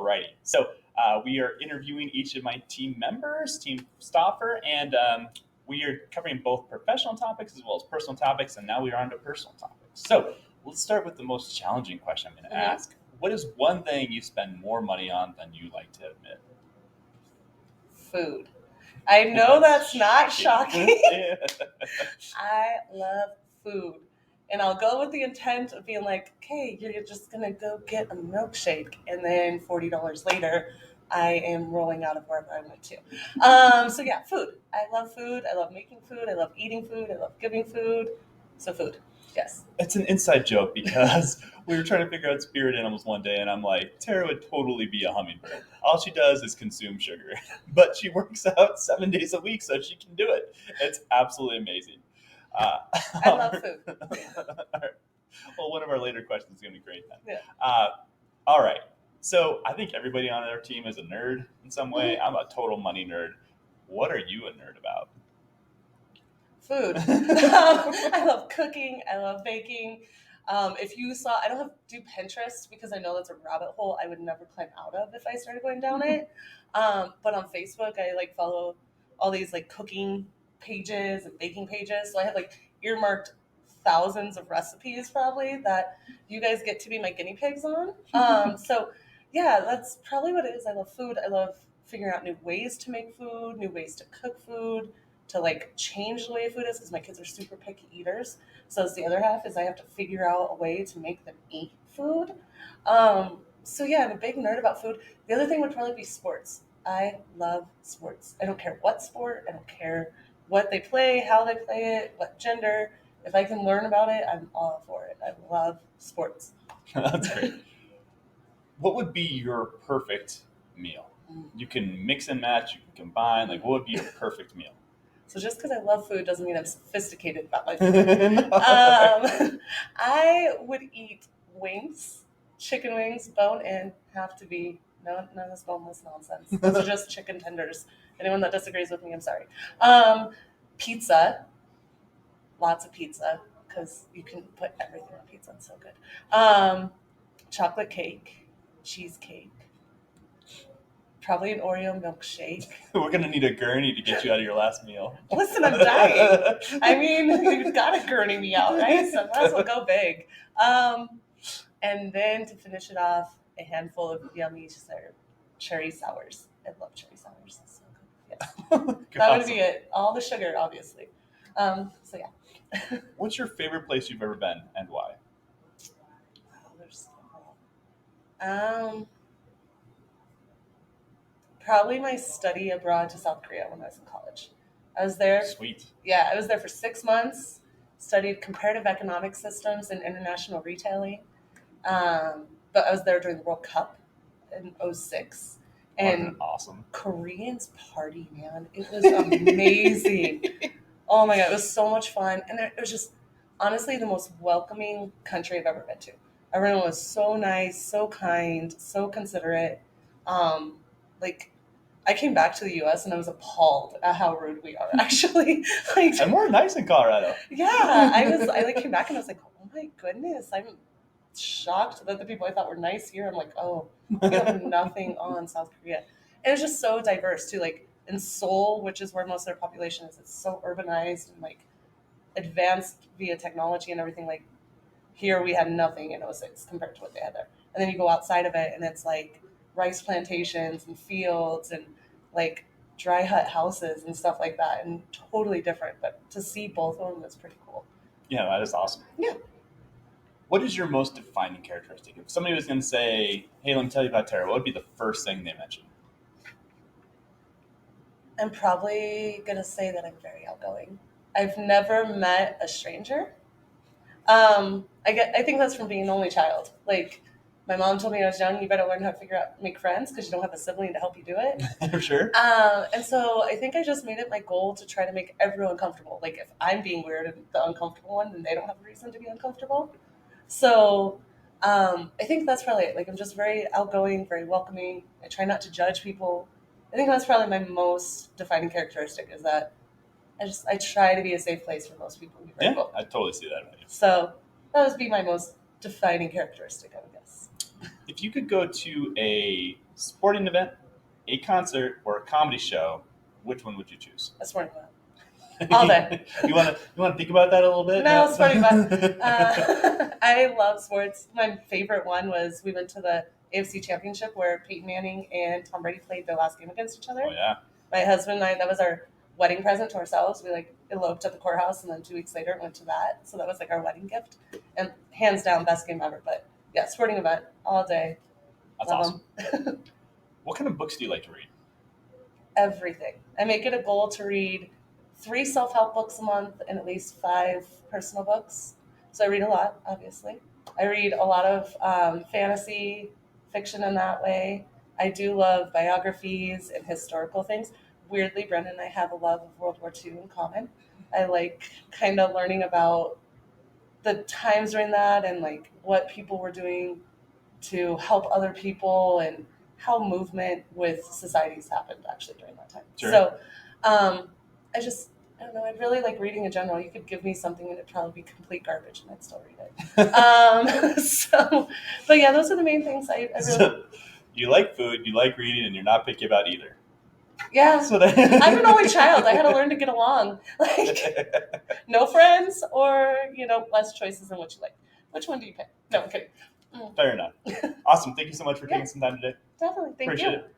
Alrighty. So we are interviewing each of my team members, Team Staufer, and we are covering both professional topics as well as personal topics, and now we are on to personal topics. So let's start with the most challenging question I'm going to ask. What is one thing you spend more money on than you like to admit? Food. I know that's not shocking. Yeah. I love food. And I'll go with the intent of being like, okay, you're just going to go get a milkshake. And then $40 later, I am rolling out of wherever I went to. So yeah, food. I love food. I love making food. I love eating food. I love giving food. So food. Yes. It's an inside joke because we were trying to figure out spirit animals one day, and I'm like, Tara would totally be a hummingbird. All she does is consume sugar, but she works out 7 days a week so she can do it. It's absolutely amazing. I love food. Well, one of our later questions is going to be great then. Yeah. All right. So I think everybody on our team is a nerd in some way. Mm-hmm. I'm a total money nerd. What are you a nerd about? Food. I love cooking. I love baking. If you saw, I don't do Pinterest because I know that's a rabbit hole I would never climb out of if I started going down it. But on Facebook, I follow all these cooking pages and baking pages. So I have earmarked thousands of recipes probably that you guys get to be my guinea pigs on. So yeah, that's probably what it is. I love food. I love figuring out new ways to make food, new ways to cook food, to change the way food is because my kids are super picky eaters. So it's the other half is I have to figure out a way to make them eat food. So yeah, I'm a big nerd about food. The other thing would probably be sports. I love sports. I don't care what sport. I don't care what they play, how they play it, what gender. If I can learn about it, I'm all for it. I love sports. That's great. What would be your perfect meal? You can mix and match. You can combine. What would be your perfect meal? So just because I love food doesn't mean I'm sophisticated about my food. No. I would eat wings, chicken wings, bone in, have to be. No, none of this boneless nonsense. Those are just chicken tenders. Anyone that disagrees with me, I'm sorry. Pizza, lots of pizza, because you can put everything on pizza. It's so good. Chocolate cake, cheesecake, probably an Oreo milkshake. We're going to need a gurney to get you out of your last meal. Listen, I'm dying. I mean, you've got to gurney me out, right? So might as well go big. And then to finish it off, a handful of yummy cherry sours. I love cherry sours. It's so good. Yes. That would be it. All the sugar, obviously. So yeah. What's your favorite place you've ever been and why? Oh, there's several. Probably my study abroad to South Korea when I was in college. I was there. Sweet. Yeah, I was there for 6 months. Studied comparative economic systems and international retailing. But I was there during the World Cup in 2006. And awesome. Koreans party, man. It was amazing. Oh my God, it was so much fun. And it was just honestly the most welcoming country I've ever been to. Everyone was so nice, so kind, so considerate. I came back to the U.S. and I was appalled at how rude we are, actually. And we're nice in Colorado. Yeah, I came back and I was like, oh my goodness, I'm shocked that the people I thought were nice here. I'm like, oh, we have nothing on South Korea. And it's just so diverse too. In Seoul, which is where most of their population is, it's so urbanized and advanced via technology and everything. Here we had nothing in 2006 compared to what they had there. And then you go outside of it and it's rice plantations and fields and dry hut houses and stuff like that, and totally different. But to see both of them is pretty cool. Yeah, that is awesome. Yeah. What is your most defining characteristic? If somebody was going to say, hey, let me tell you about Tara, what would be the first thing they mention? I'm probably going to say that I'm very outgoing. I've never met a stranger. I think that's from being an only child. My mom told me when I was young, you better learn how to make friends because you don't have a sibling to help you do it. For sure. And so I think I just made it my goal to try to make everyone comfortable. If I'm being weird and the uncomfortable one, then they don't have a reason to be uncomfortable. So I think that's probably it. I'm just very outgoing, very welcoming. I try not to judge people. I think that's probably my most defining characteristic is that I try to be a safe place for most people. Yeah, I totally see that. So that would be my most defining characteristic, I would guess. If you could go to a sporting event, a concert, or a comedy show, which one would you choose? A sporting event. All day. you want to think about that a little bit? No, sporting event. I love sports. My favorite one was we went to the AFC Championship where Peyton Manning and Tom Brady played their last game against each other. Oh yeah. My husband and I, that was our wedding present to ourselves. We like eloped at the courthouse, and then 2 weeks later went to that. So that was like our wedding gift, and hands down best game ever. But yeah, sporting event all day. That's Love awesome. them. What kind of books do you like to read? Everything. I make it a goal to read 3 self-help books a month and at least 5 personal books. So I read a lot, obviously. I read a lot of fantasy fiction in that way. I do love biographies and historical things. Weirdly, Brendan and I have a love of World War II in common. I like kind of learning about the times during that and like what people were doing to help other people and how movement with societies happened actually during that time. Sure. So I don't know, I really like reading in general. You could give me something and it'd probably be complete garbage and I'd still read it. But yeah, those are the main things I really... So, you like food, you like reading, and you're not picky about either. Yeah. So that... I'm an only child. I had to learn to get along. Like, no friends or, less choices in what you like. Which one do you pick? No, I'm kidding. Fair enough. Awesome. Thank you so much for Yeah. taking some time today. Definitely. Thank Appreciate you. it.